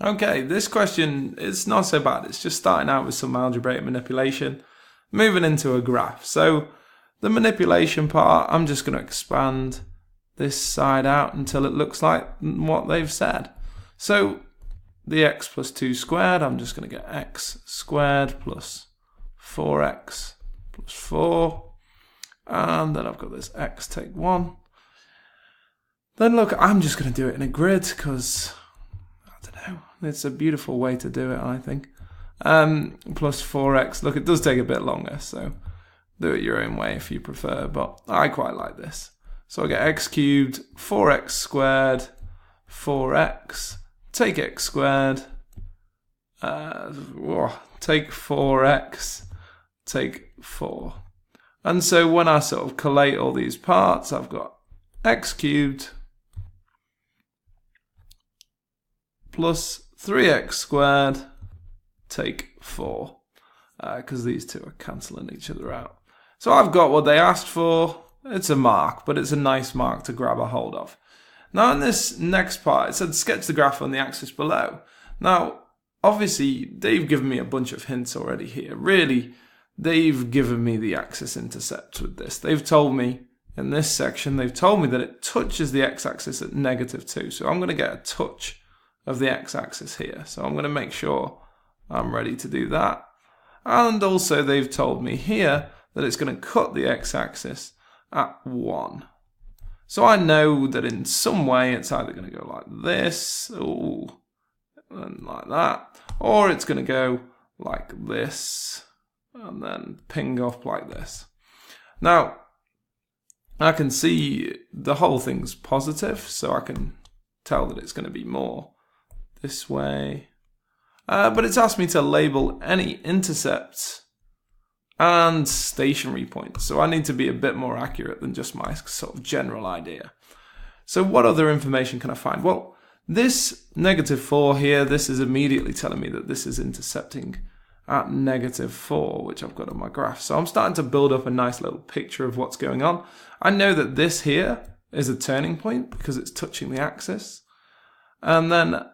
Okay, this question is not so bad. It's just starting out with some algebraic manipulation, moving into a graph. So the manipulation part, I'm just going to expand this side out until it looks like what they've said. So the x plus 2 squared, I'm just going to get x squared plus 4x plus 4. And then I've got this x take 1. Then look, I'm just going to do it in a grid because, I don't know, it's a beautiful way to do it, I think. Plus 4x. Look, it does take a bit longer, so do it your own way if you prefer, but I quite like this. So I get x cubed, 4x squared, 4x, take x squared, take 4x, take 4. And so when I sort of collate all these parts, I've got x cubed plus 3x squared, take 4, because these two are cancelling each other out. So I've got what they asked for. It's a mark, but it's a nice mark to grab a hold of. Now in this next part, it said sketch the graph on the axis below. Now, obviously, they've given me a bunch of hints already here. Really, they've given me the axis intercept with this. They've told me, in this section, they've told me that it touches the x-axis at -2. So I'm going to get a touch of the x-axis here. So I'm going to make sure I'm ready to do that. And also they've told me here that it's going to cut the x-axis at 1. So I know that in some way it's either going to go like this, and like that, or it's going to go like this, and then ping up like this. Now, I can see the whole thing's positive, so I can tell that it's going to be more this way. But it's asked me to label any intercepts and stationary points. So I need to be a bit more accurate than just my sort of general idea. So what other information can I find? Well, this -4 here, this is immediately telling me that this is intercepting at -4, which I've got on my graph. So I'm starting to build up a nice little picture of what's going on. I know that this here is a turning point because it's touching the axis. And then,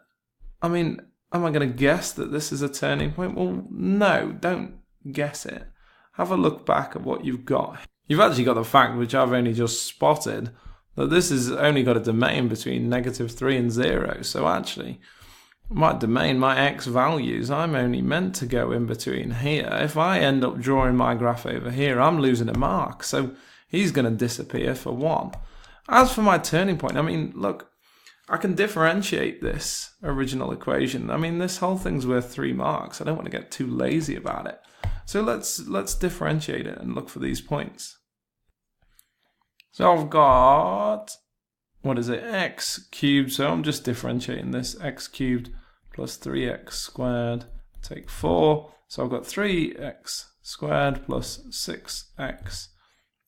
I mean, am I going to guess that this is a turning point? Well, no, don't guess it. Have a look back at what you've got. You've actually got the fact, which I've only just spotted, that this has only got a domain between -3 and 0. So actually, my domain, my x values, I'm only meant to go in between here. If I end up drawing my graph over here, I'm losing a mark. So he's going to disappear for 1. As for my turning point, I mean, look, I can differentiate this original equation. I mean, this whole thing's worth 3 marks. I don't want to get too lazy about it. So let's differentiate it and look for these points. So I've got, what is it, x cubed. So I'm just differentiating this, x cubed plus 3x squared, take 4. So I've got 3x squared plus 6x,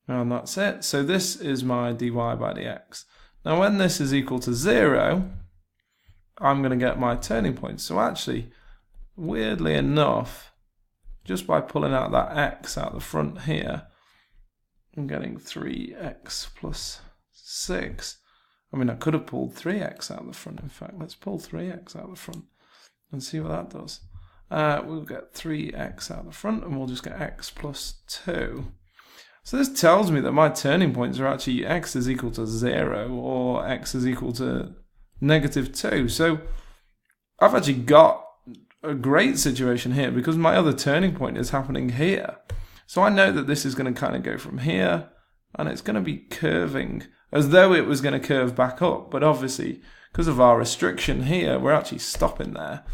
and that's it. So this is my dy by dx. Now when this is equal to 0, I'm going to get my turning point. So actually, weirdly enough, just by pulling out that x out the front here, I'm getting 3x plus 6. I mean, I could have pulled 3x out the front, in fact. Let's pull 3x out the front and see what that does. We'll get 3x out the front, and we'll just get x plus 2. So this tells me that my turning points are actually x is equal to 0 or x is equal to -2. So I've actually got a great situation here because my other turning point is happening here. So I know that this is going to kind of go from here and it's going to be curving as though it was going to curve back up. But obviously, because of our restriction here, we're actually stopping there.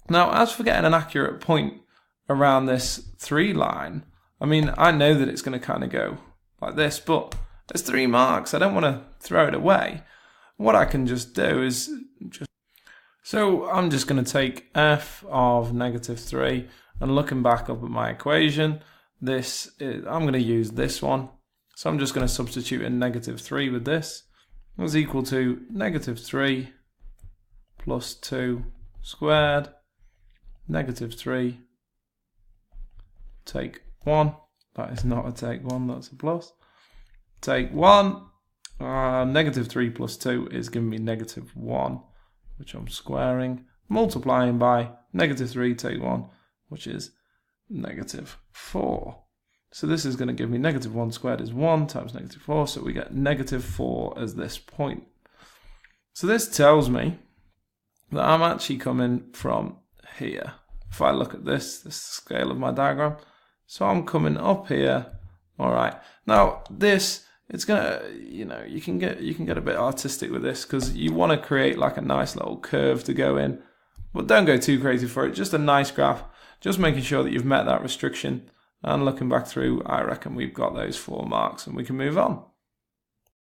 Now, as for getting an accurate point around this 3 line, I mean, I know that it's going to kind of go like this, but there's 3 marks. I don't want to throw it away. What I can just do is so I'm just going to take f of -3 and looking back up at my equation, I'm going to use this one. So I'm just going to substitute in -3 with this. It's equal to -3 plus 2 squared, -3, take 1. That is not a take 1, that's a plus. Take 1. -3 plus 2 is giving me -1, which I'm squaring. multiplying by -3 take 1, which is -4. So this is going to give me -1 squared is 1 times -4, so we get -4 as this point. So this tells me that I'm actually coming from here. If I look at this is the scale of my diagram. So I'm coming up here. All right. Now this, it's gonna, you can get a bit artistic with this because you want to create like a nice little curve to go in, but don't go too crazy for it. Just a nice graph, just making sure that you've met that restriction. And looking back through, I reckon we've got those 4 marks and we can move on.